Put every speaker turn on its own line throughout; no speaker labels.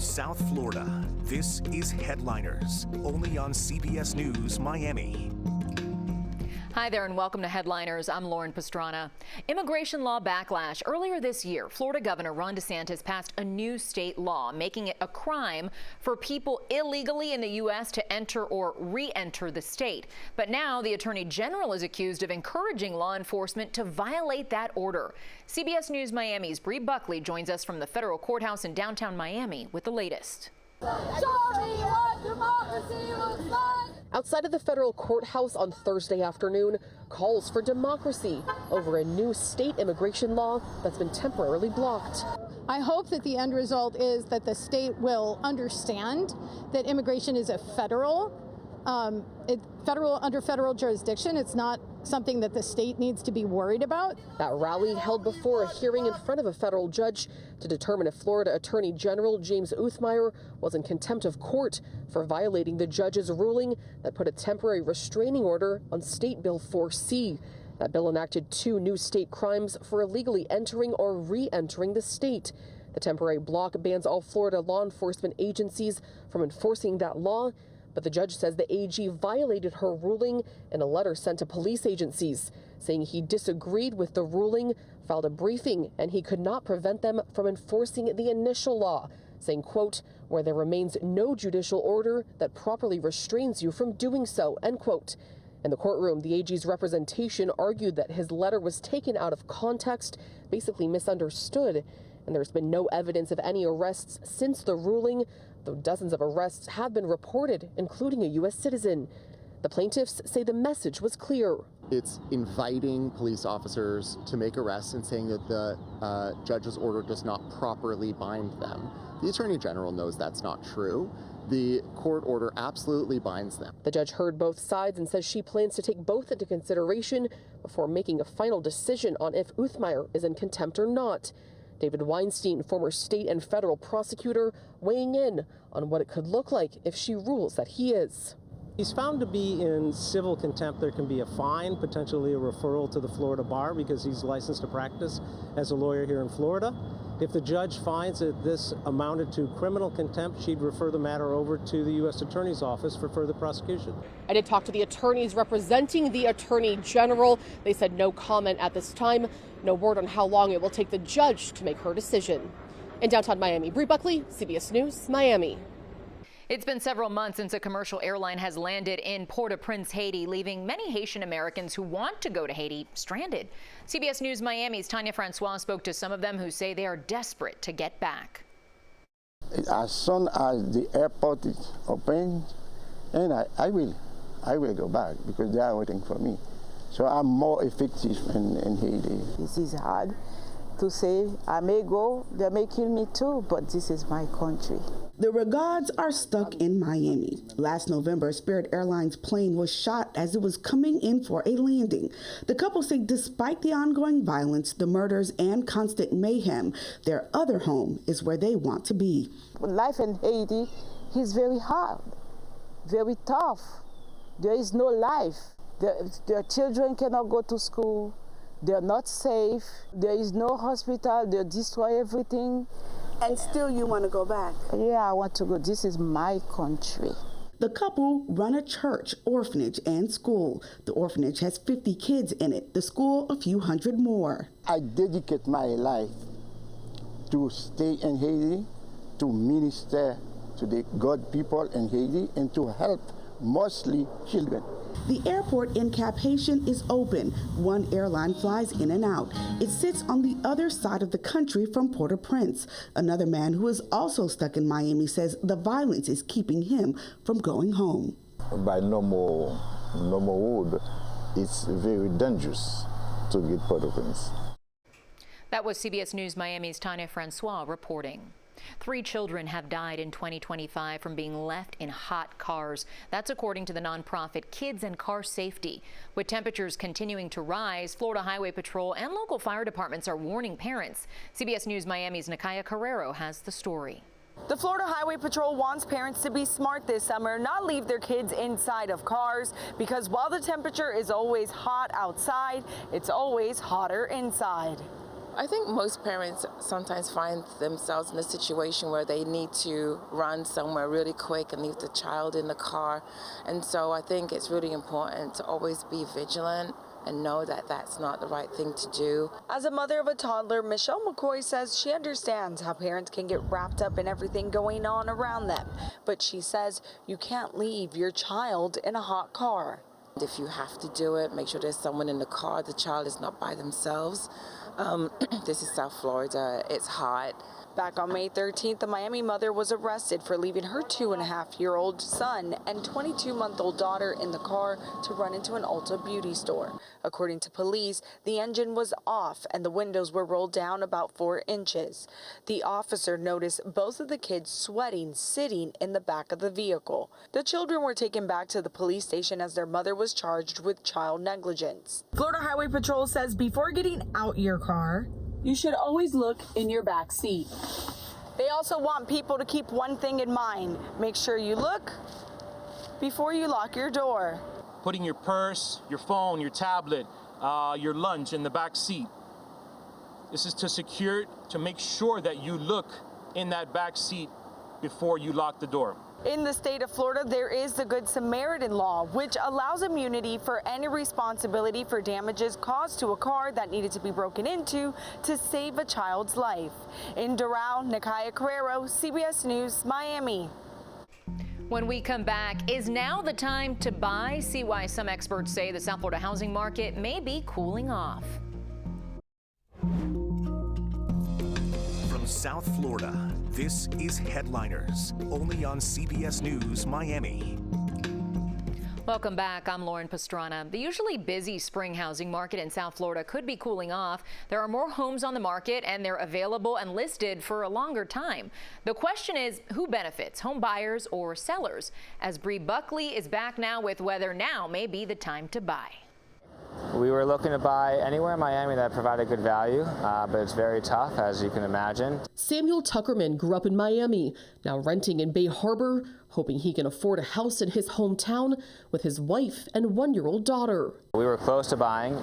South Florida, this is Headliners, only on CBS News Miami.
Hi there and welcome to Headliners. I'm Lauren Pastrana. Immigration law backlash. Earlier this year, Florida Governor Ron DeSantis passed a new state law making it a crime for people illegally in the U.S. to enter or re-enter the state. But now the Attorney General is accused of encouraging law enforcement to violate that order. CBS News Miami's Bree Buckley joins us from the federal courthouse in downtown Miami with the latest.
Outside of the federal courthouse on Thursday afternoon, calls for democracy over a new state immigration law that's been temporarily blocked.
I hope that the end result is that the state will understand that immigration is a under federal jurisdiction. It's not something that the state needs to be worried about.
That rally held before a hearing in front of a federal judge to determine if Florida Attorney General James Uthmeier was in contempt of court for violating the judge's ruling that put a temporary restraining order on State Bill 4C. That bill enacted 2 new state crimes for illegally entering or re-entering the state. The temporary block bans all Florida law enforcement agencies from enforcing that law. But the judge says the AG violated her ruling in a letter sent to police agencies, saying he disagreed with the ruling, filed a briefing, and he could not prevent them from enforcing the initial law, saying, quote, where there remains no judicial order that properly restrains you from doing so, end quote. In the courtroom, the AG's representation argued that his letter was taken out of context, basically misunderstood, and there's been no evidence of any arrests since the ruling, though dozens of arrests have been reported, including a U.S. citizen. The plaintiffs say the message was clear.
It's inviting police officers to make arrests and saying that the judge's order does not properly bind them. The Attorney General knows that's not true. The court order absolutely binds them.
The judge heard both sides and says she plans to take both into consideration before making a final decision on if Uthmeier is in contempt or not. David Weinstein, former state and federal prosecutor, weighing in on what it could look like if she rules that he is.
He's found to be in civil contempt. There can be a fine, potentially a referral to the Florida bar because he's licensed to practice as a lawyer here in Florida. If the judge finds that this amounted to criminal contempt, she'd refer the matter over to the U.S. Attorney's Office for further prosecution.
I did talk to the attorneys representing the Attorney General. They said no comment at this time, no word on how long it will take the judge to make her decision. In downtown Miami, Bree Buckley, CBS News, Miami.
It's been several months since a commercial airline has landed in Port-au-Prince, Haiti, leaving many Haitian Americans who want to go to Haiti stranded. CBS News Miami's Tanya Francois spoke to some of them who say they are desperate to get back.
As soon as the airport is open, and I will go back because they are waiting for me. So I'm more effective in Haiti.
This is hard to say. I may go, they may kill me too, but this is my country.
The Regards are stuck in Miami. Last November, Spirit Airlines plane was shot as it was coming in for a landing. The couple say despite the ongoing violence, the murders, and constant mayhem, their other home is where they want to be.
Life in Haiti is very hard, very tough. There is no life. Their children cannot go to school. They're not safe. There is no hospital. They destroy everything.
And still you want to go back?
Yeah, I want to go. This is my country.
The couple run a church, orphanage, and school. The orphanage has 50 kids in it, the school a few hundred more.
I dedicate my life to stay in Haiti, to minister to the God people in Haiti, and to help mostly children.
The airport in Cap Haitian is open. One airline flies in and out. It sits on the other side of the country from Port-au-Prince. Another man who is also stuck in Miami says the violence is keeping him from going home.
By normal road, it's very dangerous to get Port-au-Prince.
That was CBS News Miami's Tanya Francois reporting. 3 children have died in 2025 from being left in hot cars. That's according to the nonprofit Kids and Car Safety. With temperatures continuing to rise, Florida Highway Patrol and local fire departments are warning parents. CBS News Miami's Nakaya Carrero has the story.
The Florida Highway Patrol wants parents to be smart this summer, not leave their kids inside of cars, because while the temperature is always hot outside, it's always hotter inside.
I think most parents sometimes find themselves in a situation where they need to run somewhere really quick and leave the child in the car. And so I think it's really important to always be vigilant and know that that's not the right thing to do.
As a mother of a toddler, Michelle McCoy says she understands how parents can get wrapped up in everything going on around them. But she says you can't leave your child in a hot car.
If you have to do it, make sure there's someone in the car. The child is not by themselves. This is South Florida. It's hot.
Back on May 13th, a Miami mother was arrested for leaving her 2.5-year-old son and 22-month-old daughter in the car to run into an Ulta beauty store. According to police, the engine was off and the windows were rolled down about 4 inches. The officer noticed both of the kids sweating, sitting in the back of the vehicle. The children were taken back to the police station as their mother was charged with child negligence. Florida Highway Patrol says before getting out your car, you should always look in your back seat. They also want people to keep one thing in mind. Make sure you look before you lock your door.
Putting your purse, your phone, your tablet, your lunch in the back seat. This is to make sure that you look in that back seat before you lock the door.
In the state of Florida, there is the Good Samaritan law, which allows immunity for any responsibility for damages caused to a car that needed to be broken into to save a child's life. In Doral, Nikaya Carrero, CBS News, Miami.
When we come back, is now the time to buy? See why some experts say the South Florida housing market may be cooling off.
From South Florida, this is Headliners, only on CBS News Miami.
Welcome back. I'm Lauren Pastrana. The usually busy spring housing market in South Florida could be cooling off. There are more homes on the market and they're available and listed for a longer time. The question is, who benefits, home buyers or sellers? As Bree Buckley is back now with whether now may be the time to buy.
We were looking to buy anywhere in Miami that provided good value, but it's very tough, as you can imagine.
Samuel Tuckerman grew up in Miami, now renting in Bay Harbor, hoping he can afford a house in his hometown with his wife and 1-year-old daughter.
We were close to buying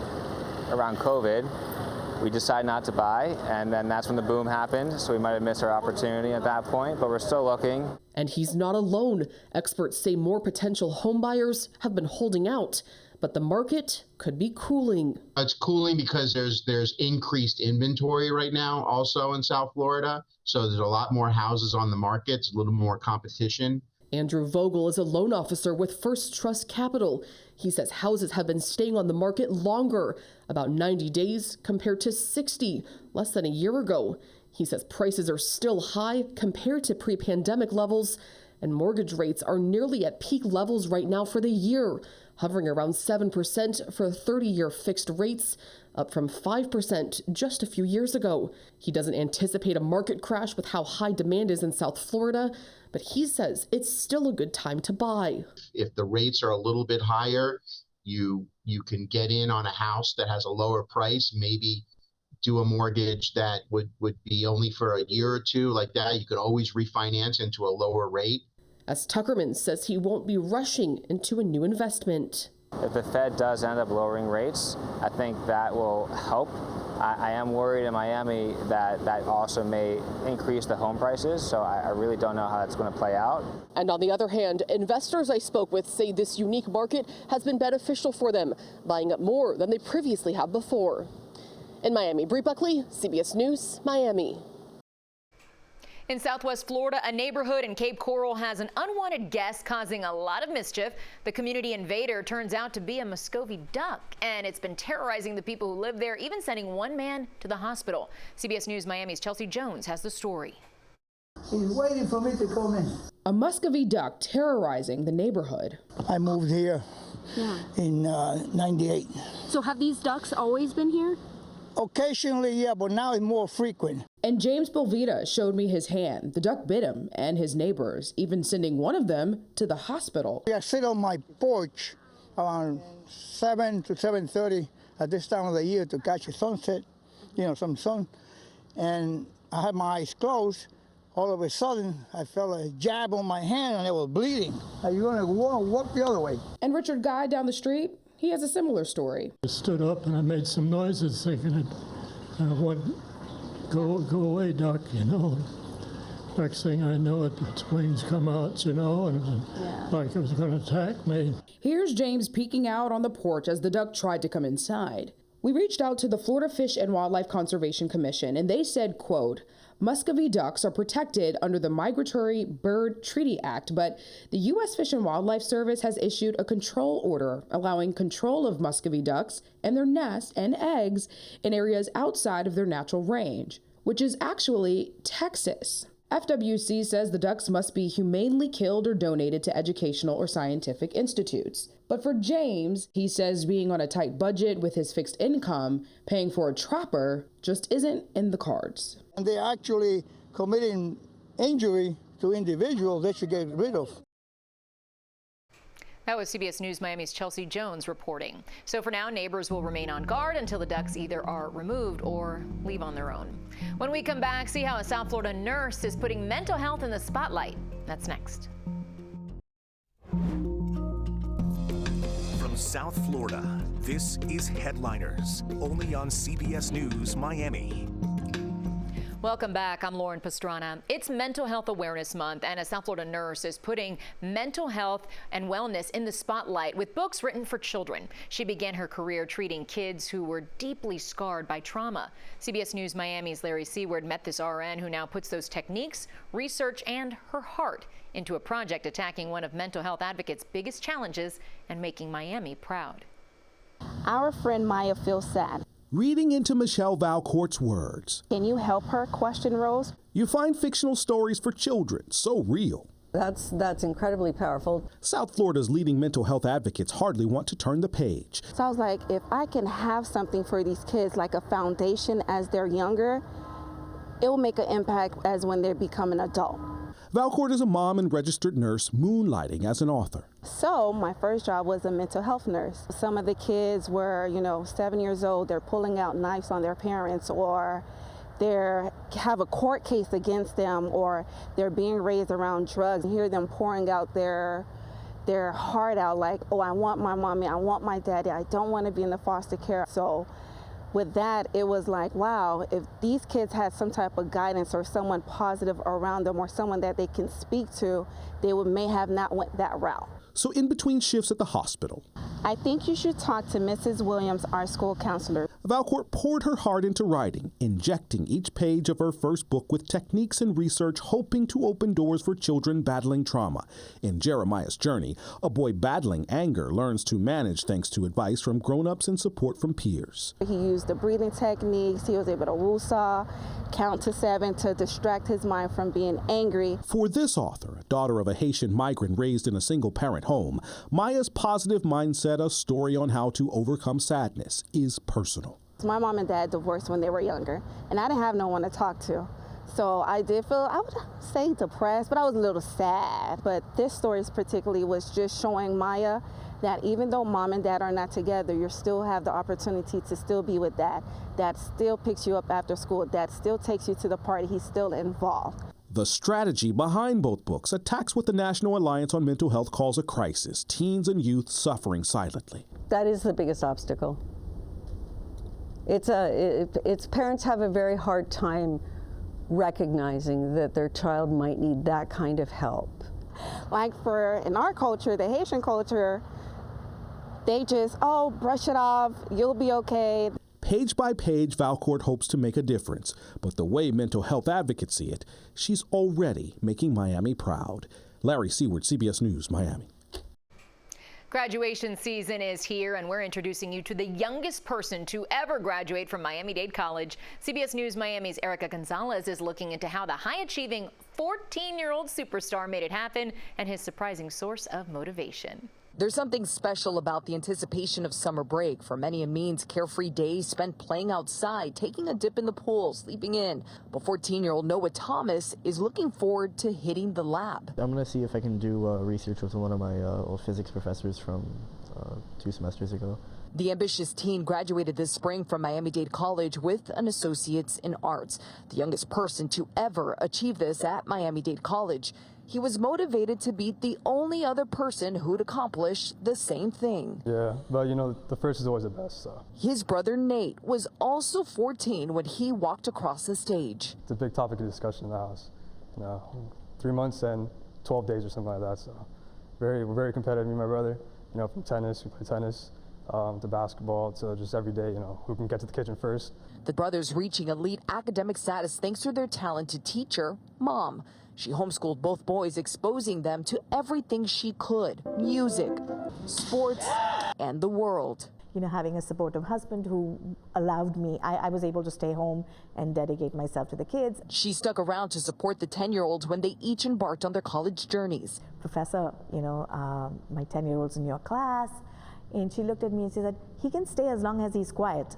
around COVID. We decided not to buy, and then that's when the boom happened, so we might have missed our opportunity at that point, but we're still looking.
And he's not alone. Experts say more potential home buyers have been holding out, but the market could be cooling.
It's cooling because there's increased inventory right now also in South Florida. So there's a lot more houses on the market, it's a little more competition.
Andrew Vogel is a loan officer with First Trust Capital. He says houses have been staying on the market longer, about 90 days compared to 60 less than a year ago. He says prices are still high compared to pre-pandemic levels, and mortgage rates are nearly at peak levels right now for the year, hovering around 7% for 30-year fixed rates, up from 5% just a few years ago. He doesn't anticipate a market crash with how high demand is in South Florida, but he says it's still a good time to buy.
If the rates are a little bit higher, you can get in on a house that has a lower price, maybe do a mortgage that would be only for a year or two like that. You could always refinance into a lower rate.
As Tuckerman says he won't be rushing into a new investment.
If the Fed does end up lowering rates, I think that will help. I am worried in Miami that also may increase the home prices, so I really don't know how that's going to play out.
And on the other hand, investors I spoke with say this unique market has been beneficial for them, buying up more than they previously have before. In Miami, Bree Buckley, CBS News, Miami.
In Southwest Florida, a neighborhood in Cape Coral has an unwanted guest causing a lot of mischief. The community invader turns out to be a Muskabe duck, and it's been terrorizing the people who live there, even sending one man to the hospital. CBS News Miami's Chelsea Jones has the story.
He's waiting for me to come in.
A Muskabe duck terrorizing the neighborhood.
I moved here in 98.
So have these ducks always been here?
Occasionally, yeah, but now it's more frequent.
And James Belvita showed me his hand. The duck bit him and his neighbors, even sending one of them to the hospital.
I sit on my porch around 7 to 7:30 at this time of the year to catch a sunset, some sun. And I had my eyes closed. All of a sudden, I felt a jab on my hand and it was bleeding. Are you going to walk the other way?
And Richard Guy down the street, he has a similar story.
I stood up and I made some noises thinking that go away, duck, you know. Next thing I know, its wings come out, you know, and like it was going to attack me.
Here's James peeking out on the porch as the duck tried to come inside. We reached out to the Florida Fish and Wildlife Conservation Commission, and they said, quote, Muskabe ducks are protected under the Migratory Bird Treaty Act, but the U.S. Fish and Wildlife Service has issued a control order allowing control of Muskabe ducks and their nests and eggs in areas outside of their natural range, which is actually Texas. FWC says the ducks must be humanely killed or donated to educational or scientific institutes. But for James, he says being on a tight budget with his fixed income, paying for a trapper just isn't in the cards.
And they're actually committing injury to individuals they should get rid of.
That was CBS News Miami's Chelsea Jones reporting. So for now, neighbors will remain on guard until the ducks either are removed or leave on their own. When we come back, see how a South Florida nurse is putting mental health in the spotlight. That's next.
From South Florida, this is Headliners, only on CBS News Miami.
Welcome back. I'm Lauren Pastrana. It's Mental Health Awareness Month, and a South Florida nurse is putting mental health and wellness in the spotlight with books written for children. She began her career treating kids who were deeply scarred by trauma. CBS News Miami's Larry Seward met this RN who now puts those techniques, research, and her heart into a project attacking one of mental health advocates' biggest challenges and making Miami proud.
Our friend Maya feels sad.
Reading into Michelle Valcourt's words.
Can you help her? Question Rose.
You find fictional stories for children so real.
That's incredibly powerful.
South Florida's leading mental health advocates hardly want to turn the page.
So I was like, if I can have something for these kids, like a foundation as they're younger, it will make an impact as when they become an adult.
Valcourt is a mom and registered nurse moonlighting as an author.
So my first job was a mental health nurse. Some of the kids were, 7 years old. They're pulling out knives on their parents, or they have a court case against them, or they're being raised around drugs. You hear them pouring out their heart out like, oh, I want my mommy, I want my daddy, I don't want to be in the foster care. So with that, it was like, wow, if these kids had some type of guidance or someone positive around them or someone that they can speak to, they may have not went that route.
So in between shifts at the hospital,
I think you should talk to Mrs. Williams, our school counselor.
Valcourt poured her heart into writing, injecting each page of her first book with techniques and research, hoping to open doors for children battling trauma. In Jeremiah's journey, a boy battling anger learns to manage thanks to advice from grown-ups and support from peers.
He used the breathing techniques. He was able to woo-saw, count to 7 to distract his mind from being angry.
For this author, daughter of a Haitian migrant raised in a single-parent home, Maya's positive mindset, a story on how to overcome sadness, is personal.
My mom and dad divorced when they were younger, and I didn't have no one to talk to. So I did feel, I would say depressed, but I was a little sad. But this story particularly was just showing Maya that even though mom and dad are not together, you still have the opportunity to still be with dad. Dad still picks you up after school. Dad still takes you to the party. He's still involved.
The strategy behind both books attacks what the National Alliance on Mental Health calls a crisis, teens and youth suffering silently.
That is the biggest obstacle. It's parents have a very hard time recognizing that their child might need that kind of help.
Like in our culture, the Haitian culture, they just, brush it off, you'll be okay.
Page by page, Valcourt hopes to make a difference, but the way mental health advocates see it, she's already making Miami proud. Larry Seward, CBS News, Miami.
Graduation season is here, and we're introducing you to the youngest person to ever graduate from Miami-Dade College. CBS News Miami's Erica Gonzalez is looking into how the high-achieving 14-year-old superstar made it happen and his surprising source of motivation.
There's something special about the anticipation of summer break. For many, it means carefree days spent playing outside, taking a dip in the pool, sleeping in. But 14-year-old Noah Thomas is looking forward to hitting the lab.
I'm going to see if I can do research with one of my old physics professors from 2 semesters ago.
The ambitious teen graduated this spring from Miami-Dade College with an associate's in arts, the youngest person to ever achieve this at Miami-Dade College. he was motivated to beat the only other person who'd accomplish the same thing.
Yeah, but you know, the first is always the best, so.
His brother Nate was also 14 when he walked across the stage.
It's a big topic of discussion in the house. You know, 3 months and 12 days or something like that, so. We're very competitive, me and my brother. You know, from tennis, we play tennis, to basketball, to just every day, you know, who can get to the kitchen first.
The brothers reaching elite academic status thanks to their talented teacher, Mom. She homeschooled both boys, exposing them to everything she could: music, sports, and the world.
You know, having a supportive husband who allowed me, I was able to stay home and dedicate myself to the kids.
She stuck around to support the 10-year-olds when they each embarked on their college journeys.
Professor, you know, my 10-year-old's in your class, and she looked at me and she said, he can stay as long as he's quiet.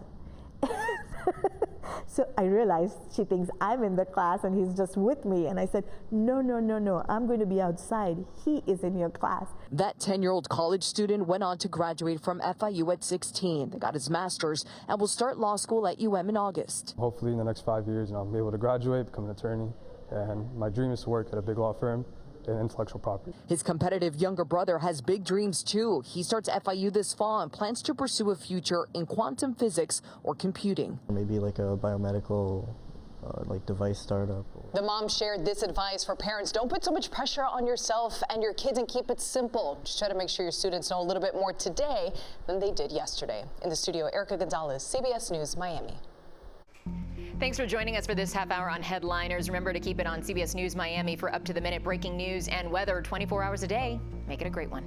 So I realized she thinks I'm in the class and he's just with me. And I said, no, no, no, no, I'm going to be outside. He is in your class.
That 10-year-old college student went on to graduate from FIU at 16. They got his master's and will start law school at UM in August.
Hopefully in the next 5 years, you know, I'll be able to graduate, become an attorney. And my dream is to work at a big law firm in intellectual property.
His competitive younger brother has big dreams too. He starts FIU this fall and plans to pursue a future in quantum physics or computing.
Maybe like a biomedical like device startup.
The mom shared this advice for parents: don't put so much pressure on yourself and your kids and keep it simple. Just try to make sure your students know a little bit more today than they did yesterday. In the studio, Erica Gonzalez, CBS News, Miami.
Thanks for joining us for this half hour on Headliners. Remember to keep it on CBS News Miami for up-to-the-minute breaking news and weather 24 hours a day. Make it a great one.